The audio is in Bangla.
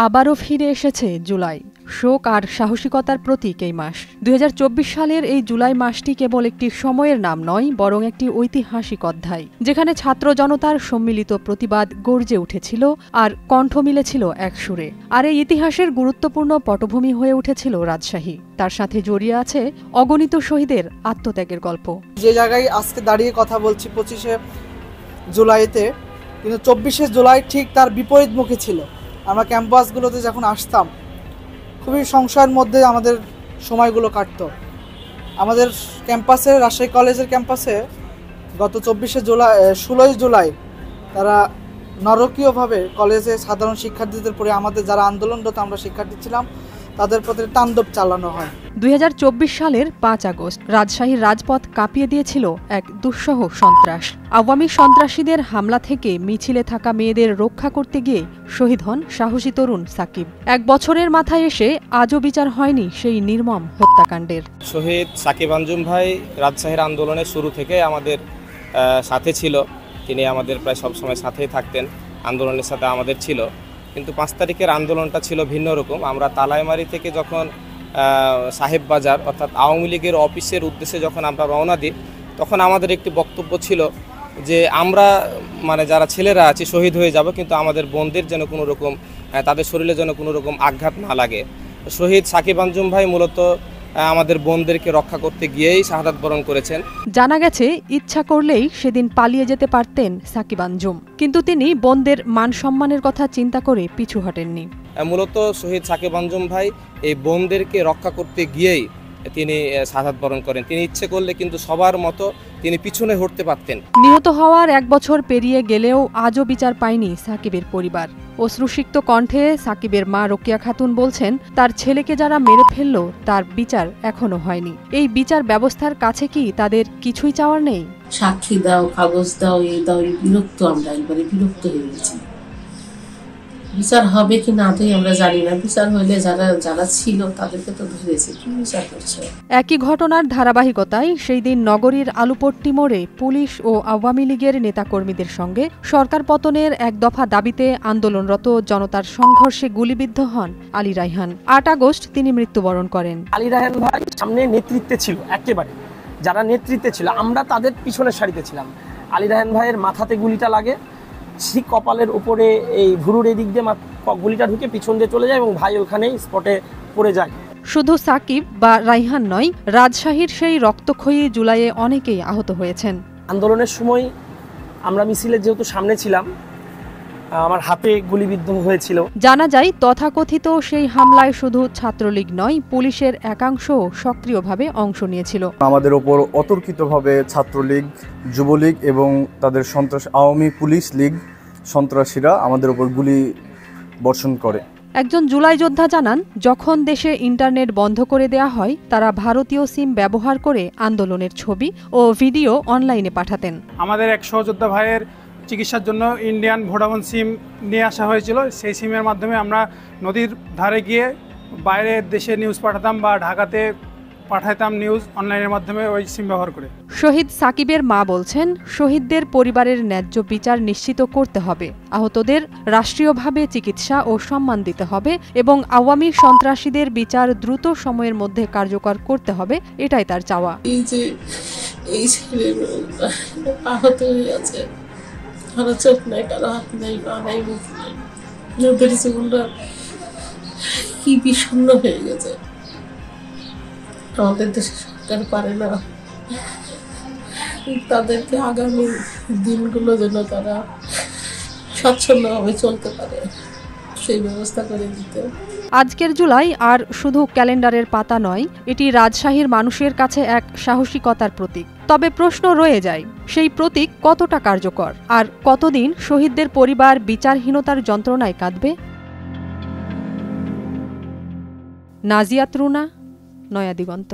আবারও ফিরে এসেছে জুলাই। শোক আর সাহসিকতার প্রতীক এই মাস। ২০২৪ সালের এই জুলাই মাসটি কেবল একটি সময়ের নাম নয়, বরং একটি ঐতিহাসিক অধ্যায়, যেখানে ছাত্র জনতার সম্মিলিত প্রতিবাদ গর্জে উঠেছিল আর কণ্ঠ মিলেছিল এক সুরে। আর এই ইতিহাসের গুরুত্বপূর্ণ পটভূমি হয়ে উঠেছিল রাজশাহী। তার সাথে জড়িয়ে আছে অগণিত শহীদের আত্মত্যাগের গল্প। যে জায়গায় আজকে দাঁড়িয়ে কথা বলছি ২৫শে জুলাইতে, কিন্তু ২৪শে জুলাই ঠিক তার বিপরীত মুখে ছিল। আমরা ক্যাম্পাসগুলোতে যখন আসতাম, খুবই সংশয়ের মধ্যে আমাদের সময়গুলো কাটত। আমাদের ক্যাম্পাসে, রাজশাহী কলেজের ক্যাম্পাসে গত 16ই জুলাই তারা নারকীয়ভাবে কলেজে সাধারণ শিক্ষার্থীদের পরে আমাদের যারা আন্দোলনরত আমরা শিক্ষার্থী ছিলাম তাদের প্রতি তাণ্ডব চালানো হয়। ২০২৪ সালের ৫ আগস্ট রাজশাহীর রাজপথ কাঁপিয়ে দিয়েছিল এক দুঃসহ সন্ত্রাস। আওয়ামী সন্ত্রাসীদের হামলা থেকে মিছিলে থাকা মেয়েদের রক্ষা করতে গিয়ে শহীদ হন সাহসী তরুণ সাকিব। ১ বছরের মাথায় এসে আজও বিচার হয়নি সেই নির্মম হত্যাকাণ্ডের। শহীদ সাকিব আঞ্জুম ভাই রাজশাহীর আন্দোলনের শুরু থেকে আমাদের সাথে ছিল। তিনি আমাদের প্রায় সবসময় সাথেই থাকতেন, আন্দোলনের সাথে আমাদের ছিল। কিন্তু ৫ তারিখের আন্দোলনটা ছিল ভিন্ন রকম। আমরা তালাইমারি থেকে যখন সাহেব বাজার অর্থাৎ আওয়ামী লীগের অফিসের উদ্দেশ্যে যখন আমরা রওনা দিই, তখন আমাদের একটি বক্তব্য ছিল যে আমরা যারা ছেলেরা আছি শহীদ হয়ে যাব, কিন্তু আমাদের বোনদের যেন কোনো রকম তাদের শরীরে যেন কোনো রকম আঘাত না লাগে। শহীদ সাকিব আঞ্জুম ভাই মূলত আমাদের বোনদেরকে রক্ষা করতে গিয়েই শাহাদাত বরণ করেছেন। জানা গেছে ইচ্ছা করলেই সেদিন পালিয়ে যেতে পারতেন সাকিব আঞ্জুম, কিন্তু তিনি বোনদের মান সম্মানের কথা চিন্তা করে পিছু হটেননি। মূলত শহীদ সাকিব আঞ্জুম ভাই এই বোনদেরকে রক্ষা করতে গিয়েই তিনি শাহাদাত বরণ করেন। তিনি ইচ্ছে করলে কিন্তু সবার মতো তিনি পিছনে হটতে পারতেন। নিহত হওয়ার ১ বছর পেরিয়ে গেলেও আজও বিচার পায়নি সাকিবের পরিবার। অশ্রুসিক্ত কণ্ঠে সাকিবের মা রোকেয়া খাতুন বলছেন, তার ছেলেকে যারা মেরে ফেলল তার বিচার এখনো হয়নি। এই বিচার ব্যবস্থার কাছে কি তাদের কিছুই চাওয়ার নেই? সাক্ষী দাও, কাগজ দাও, এই দাও, বিরক্ত। আমরা একবারে বিরক্ত হয়ে গেছি। বিচার হবে কি না তাই আমরা জানি না। বিচার হইলে যারা ছিল তাদেরকে তো ধরেছে, কি বিচার করছে। একই ঘটনার ধারাবাহিকতায় সেই দিন নগরীর আলুপট্টি মোড়ে পুলিশ ও আওয়ামী লীগের নেতাকর্মীদের সঙ্গে সরকার পতনের ১ দফা দাবিতে আন্দোলনরত জনতার সংঘর্ষে গুলিবিদ্ধ হন আলী রায়হান। ৮ আগস্ট তিনি মৃত্যুবরণ করেন। আলী রায়হান ভাই সামনে নেতৃত্বে ছিল, একেবারে যারা নেতৃত্বে ছিল আমরা তাদের পিছনের সারিতে ছিলাম। আলী রায়হান ভাইয়ের মাথাতে গুলিটা লাগে, ঠিক কপালের উপরে এই ভুরুর এই দিক দিয়ে গুলিটা ঢুকে পিছন দিয়ে চলে যায় এবং ভাই ওখানেই স্পটে পড়ে যায়। শুধু সাকিব বা রায়হান নয়, রাজশাহীর সেই রক্তক্ষয়ী জুলাইয়ে অনেকেই আহত হয়েছেন। আন্দোলনের সময় আমরা মিছিলের যেহেতু সামনে ছিলাম, আমার হাতে গুলিবিদ্ধ হয়েছিল। জানা যায় তথাকথিত সেই হামলায় শুধু ছাত্রলীগ নয়, পুলিশের একাংশ সক্রিয়ভাবে অংশ নিয়েছিল। আমাদের ওপর অতর্কিতভাবে ছাত্রলীগ, যুবলীগ এবং তাদের আওয়ামী পুলিশ লীগ সন্ত্রাসীরা আমাদের ওপর গুলি বর্ষণ করে। একজন জুলাই যোদ্ধা জানান, যখন দেশে ইন্টারনেট বন্ধ করে দেয়া হয়, তারা ভারতীয় সিম ব্যবহার করে আন্দোলনের ছবি ও ভিডিও অনলাইনে পাঠাতেন। আমাদের এক সহযোদ্ধা ভাইয়ের চিকিৎসার জন্য ইন্ডিয়ান ভোডাফোন সিম নিয়ে আসা হয়েছিল। সেই সিমের মাধ্যমে আমরা নদীর ধারে গিয়ে বাইরের দেশে নিউজ পাঠাতাম বা ঢাকাতে পাঠাতাম নিউজ অনলাইনের মাধ্যমে ওই সিম ব্যবহার করে। শহীদ সাকিবের মা বলছেন, শহীদদের পরিবারের ন্যায্য বিচার নিশ্চিত করতে হবে, আহতদের রাষ্ট্রীয়ভাবে চিকিৎসা ও সম্মান দিতে হবে এবং আওয়ামী সন্ত্রাসীদের বিচার দ্রুত সময়ের মধ্যে কার্যকর করতে হবে, এটাই তার চাওয়া। এই যে এই ছেলে আহত হয়ে আছে, কারো চোখ নাই, কারো হাত নাই, পা নাই, মুখ নাই, ওদের জীবনটা কি বিষণ্ণ হয়ে গেছে। আমাদের দেশে সরকার পারে না, তাদেরকে আগামী দিনগুলো যেন তারা স্বচ্ছন্দভাবে চলতে পারে সেই ব্যবস্থা করে দিতে। আজকের জুলাই আর শুধু ক্যালেন্ডারের পাতা নয়, এটি রাজশাহীর মানুষের কাছে এক সাহসিকতার প্রতীক। তবে প্রশ্ন রয়ে যায়, সেই প্রতীক কতটা কার্যকর, আর কতদিন শহীদদের পরিবার বিচারহীনতার যন্ত্রণায় কাঁদবে? নাজিয়াত রুনা, নয়া দিগন্ত।